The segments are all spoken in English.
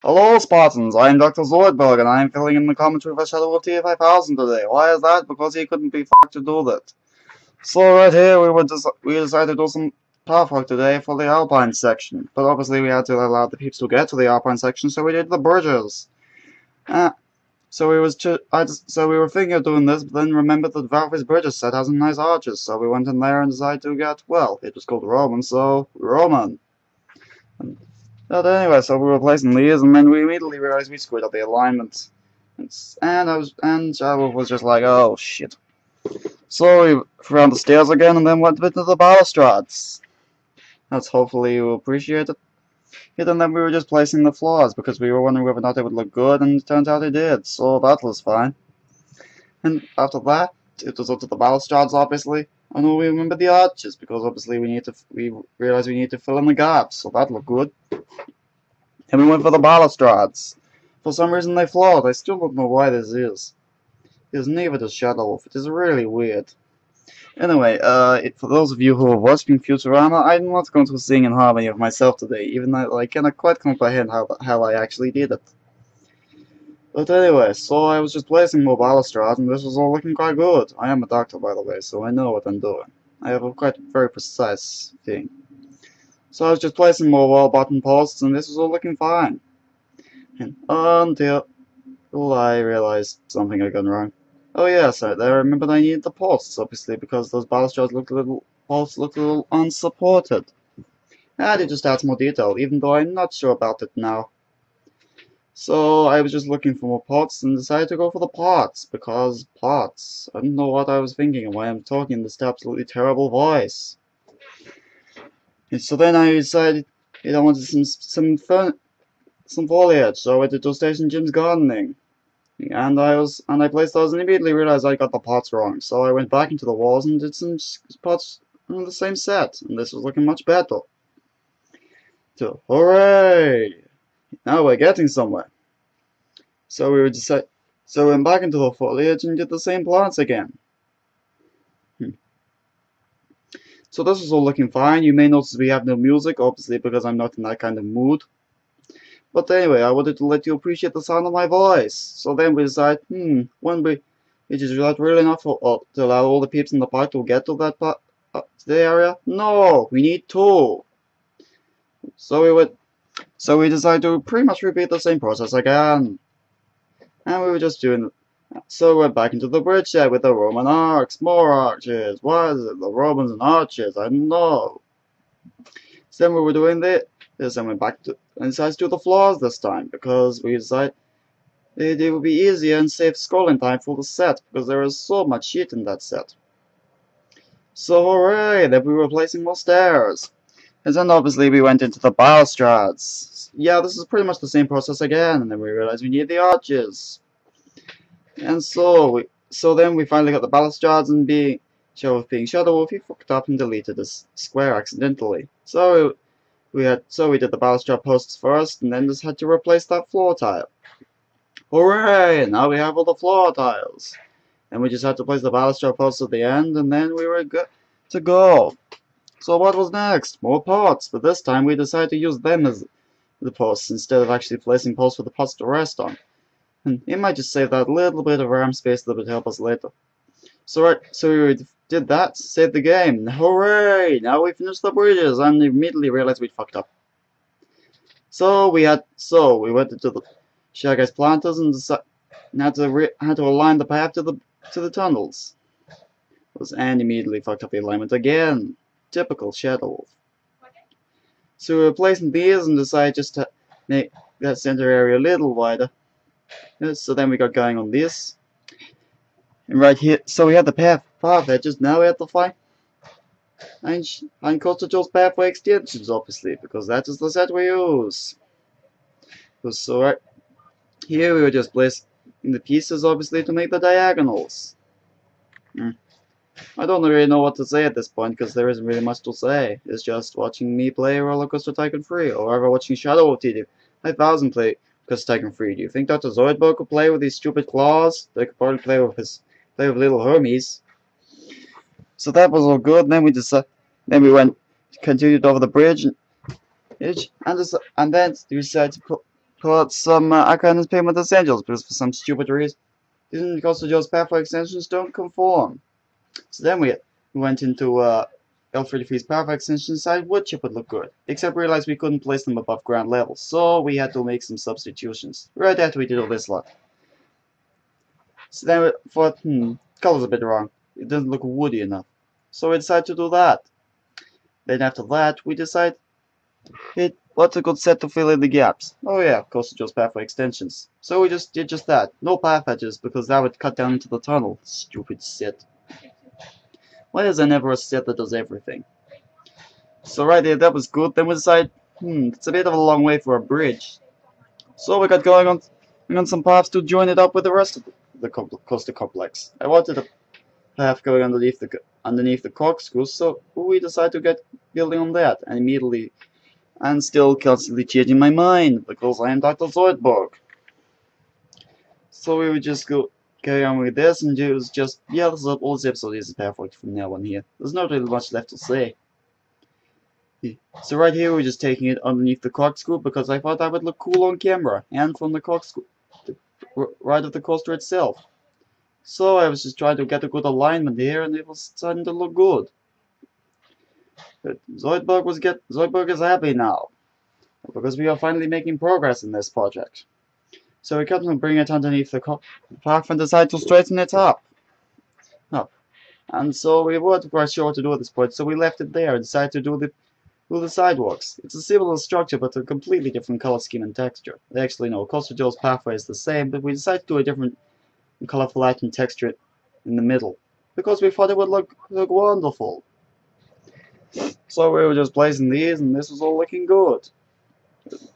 Hello, Spartans. I am Dr. Zoidberg, and I am filling in the commentary for Shadow of T5000 today. Why is that? Because he couldn't be fucked to do that. So right here, we decided to do some pathwork today for the Alpine section, but obviously we had to allow the peeps to get to the Alpine section, so we did the bridges. So we were thinking of doing this, but then remembered that Valvey's bridges set has some nice arches, so we went in there and decided to get, well, it was called Roman, so Roman. But anyway, so we were placing these, and then we immediately realized we screwed up the alignment. And Shadow was just like, oh shit. So we found the stairs again, and then went a bit to the balustrades. That's hopefully you appreciate it. And then we were just placing the floors, because we were wondering whether or not they would look good, and it turns out they did, so that was fine. And after that, it was up to the balustrades, obviously. I know we remember the arches, because obviously we realized we need to fill in the gaps, so that looked good. And we went for the balustrades. For some reason they flawed. I still don't know why this is. Because neither does Shadow Wolf. It is really weird. Anyway, for those of you who are watching Futurama, I'm not going to sing in harmony of myself today, even though I cannot quite comprehend how I actually did it. But anyway, so I was just placing more balustrades, and this was all looking quite good. I am a doctor, by the way, so I know what I'm doing. I have a very precise thing. So I was just placing more wall bottom posts, and this was all looking fine. And until I realized something had gone wrong. Oh yes, I remembered I needed the posts, obviously, because those balustrades looked a little unsupported. I had to just add more detail, even though I'm not sure about it now. So I was just looking for more pots and decided to go for the pots, because pots. I don't know what I was thinking and why I'm talking in this absolutely terrible voice. And so then I decided I wanted some foliage, so I went to Station Jim's gardening. And I placed those and immediately realized I got the pots wrong. So I went back into the walls and did some pots on the same set, and this was looking much better. So hooray! Now we're getting somewhere. So we went back into the foliage and did the same plants again. So this is all looking fine. You may notice we have no music, obviously because I'm not in that kind of mood. But anyway, I wanted to let you appreciate the sound of my voice. So then we decided, it is that really enough to allow all the peeps in the park to get to that to the area? No, we need two. So we decided to pretty much repeat the same process again. And we were just doing. So we went back into the bridge shed with the Roman arcs, more arches. Why is it the Romans and arches? I don't know. So then we were doing this and went back to and decided to do the floors this time because we decided it would be easier and save scrolling time for the set because there is so much shit in that set. So hooray! Then we were placing more stairs. And then obviously we went into the balustrades. Yeah, this is pretty much the same process again, and then we realized we need the arches. And so then we finally got the balustrades, and being Shadow Wolf, he fucked up and deleted this square accidentally. So we did the balustrade posts first, and then just had to replace that floor tile. Hooray! Now we have all the floor tiles. And we just had to place the balustrade posts at the end, and then we were good to go. So what was next? More pots, but this time we decided to use them as the posts instead of actually placing posts for the pots to rest on. And it might just save that little bit of RAM space that would help us later. So we did that, saved the game. Hooray! Now we finished the bridges and immediately realized we'd fucked up. So we went into the Shy Guys planters and had to align the path to the tunnels. And immediately fucked up the alignment again. Typical Shadow Wolf. So we were placing these and decided just to make that center area a little wider. So then we got going on this. And right here, so we had the path edges, now we have to find Coastal Joe's pathway extensions, obviously, because that is the set we use. So right here we were just placing the pieces, obviously, to make the diagonals. I don't really know what to say at this point, because there isn't really much to say. It's just watching me play Roller Coaster Tycoon 3, or ever watching Shadow of T5000 play Coaster Tycoon 3. Do you think Dr. Zoidberg could play with these stupid claws? They could probably play with little Hermes. So that was all good. Then we continued over the bridge, and then we decided to put some icons payment as angels because for some stupid reason, because those pathway extensions don't conform. So then we went into L33's pathway extension side, which it would look good, except realized we couldn't place them above ground level, so we had to make some substitutions right after we did all this lot. So then we thought, color's a bit wrong. It doesn't look woody enough. So we decided to do that. Then after that, we decided, what's a good set to fill in the gaps? Oh yeah, of course, just pathway extensions. So we just did just that. No path edges, because that would cut down into the tunnel. Stupid set. Why is there never a set that does everything? So right there, that was good. Then we decided, it's a bit of a long way for a bridge. So we got going on some paths to join it up with the rest of the coaster complex. I wanted a path going underneath the corkscrew, so we decided to get building on that, and immediately, and still constantly changing my mind, because I am Dr. Zoidberg. So we would just carry on with this, and it was just, yeah, this is all this episode is perfect from now on here. There's not really much left to say. So right here we're just taking it underneath the corkscrew, because I thought that would look cool on camera, and from the corkscrew, right of the coaster itself. So I was just trying to get a good alignment here, and it was starting to look good. But Zoidberg is happy now, because we are finally making progress in this project. So we kept on bringing it underneath the path and decided to straighten it up. And so we weren't quite sure what to do at this point, so we left it there and decided to do the sidewalks. It's a similar structure, but a completely different color scheme and texture. Actually, no, Coaster Joe's pathway is the same, but we decided to do a different colorful light and texture in the middle, because we thought it would look wonderful. So we were just placing these, and this was all looking good.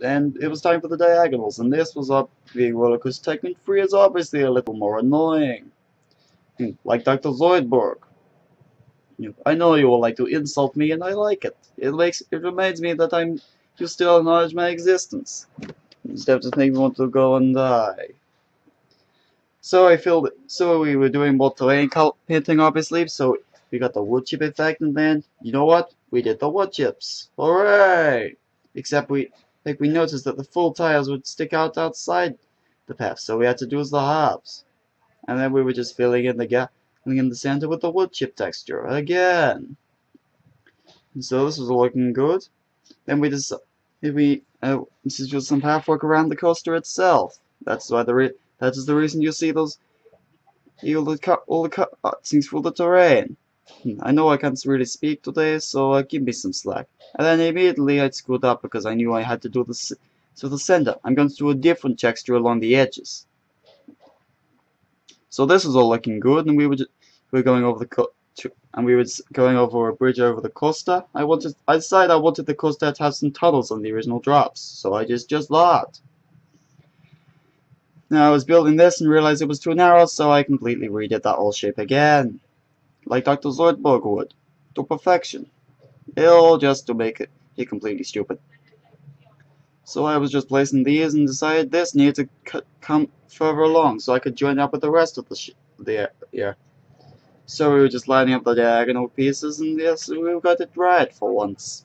And it was time for the diagonals, and this was up being roller coaster technique free is obviously a little more annoying. Like Dr. Zoidberg. I know you all like to insult me, and I like it. It reminds me that you still acknowledge my existence, instead of just making me want to go and die. So we were doing more terrain painting, obviously, so we got the wood chip effect, and then, you know what? We did the wood chips. Hooray! Except we noticed that the full tires would stick out outside the path, so we had to do the halves. And then we were just filling in the gap, filling in the center with the wood chip texture again. And so this was looking good. Then we decided this is just some pathwork around the coaster itself. That is the reason you see all the cutscenes through the terrain. I know I can't really speak today, so give me some slack. And then immediately I screwed up because I knew I had to do this to the center. I'm going to do a different texture along the edges. So this is all looking good, and we were going over going over a bridge over the coaster. I decided I wanted the coaster to have some tunnels on the original drops, so I just that. Now I was building this and realized it was too narrow, so I completely redid that whole shape again, like Dr. Zoidberg would, to perfection. All just to make it completely stupid. So I was just placing these and decided this needed to come further along so I could join up with the rest of the So we were just lining up the diagonal pieces, and yes, we got it right for once.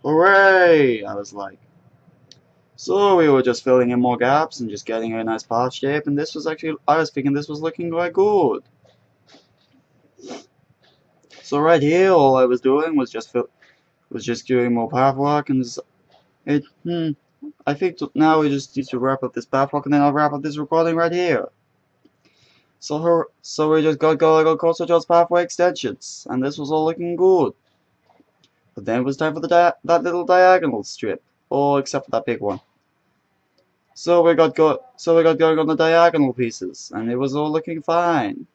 Hooray! I was like. So we were just filling in more gaps and just getting a nice path shape, and this was actually, I was thinking this was looking quite good. So right here, all I was doing was just doing more pathwork, and I think now we just need to wrap up this pathwork, and then I'll wrap up this recording right here. So we just got going Coaster Joe's pathway extensions, and this was all looking good. But then it was time for that little diagonal strip, except for that big one. So we got going on the diagonal pieces, and it was all looking fine.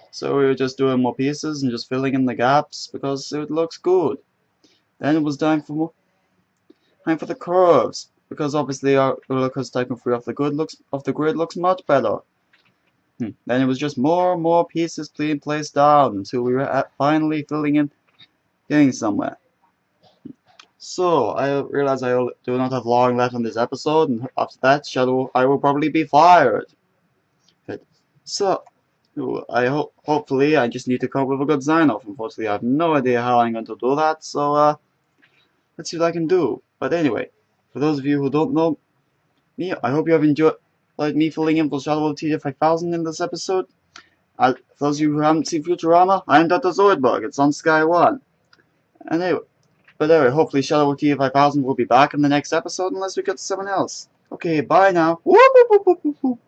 So we were just doing more pieces and just filling in the gaps because it looks good. Then it was time for the curves, because obviously our roller coaster type free off the grid looks much better. Then it was just more and more pieces being placed down until we were finally getting somewhere. So I realize I do not have long left on this episode, and after that, I will probably be fired. So hopefully I just need to come up with a good sign-off. Unfortunately, I have no idea how I'm going to do that. So let's see what I can do. But anyway, for those of you who don't know, I hope you have enjoyed me filling in for Shadow of TJ5000 in this episode. For those of you who haven't seen Futurama, I'm Dr. Zoidberg. It's on Sky 1. Anyway, hopefully Shadow of TJ5000 will be back in the next episode unless we get someone else. Okay, bye now. Whoop, whoop, whoop, whoop, whoop.